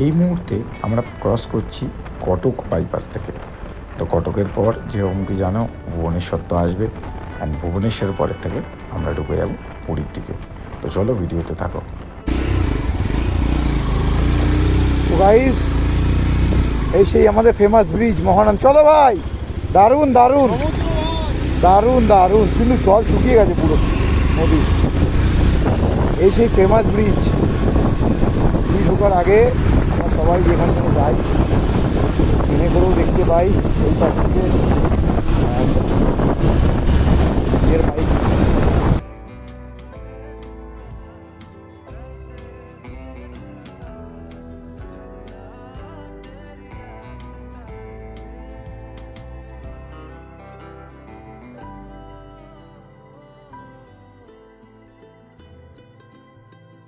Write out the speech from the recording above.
এই মুহূর্তে আমরা ক্রস করছি কটক বাইপাস থেকে। তো কটকের পর যেরকম কি জানো ভুবনেশ্বর তো আসবে, অ্যান্ড ভুবনেশ্বরের পরের থেকে আমরা ঢুকে যাব পুরীর দিকে। তো চলো ভিডিওতে থাকো। গাইস, এই সেই আমাদের ফেমাস ব্রিজ মহানান। চলো ভাই, দারুণ দারুণ দারুণ দারুণ, কিন্তু জল শুকিয়ে গেছে পুরো নদী। এই সেই ফেমাস ব্রিজ ঢোকার আগে আমরা সবাই যেখানে যাই ট্রেনে করেও দেখতে পাই ওই পাশ থেকে নিজের বাইক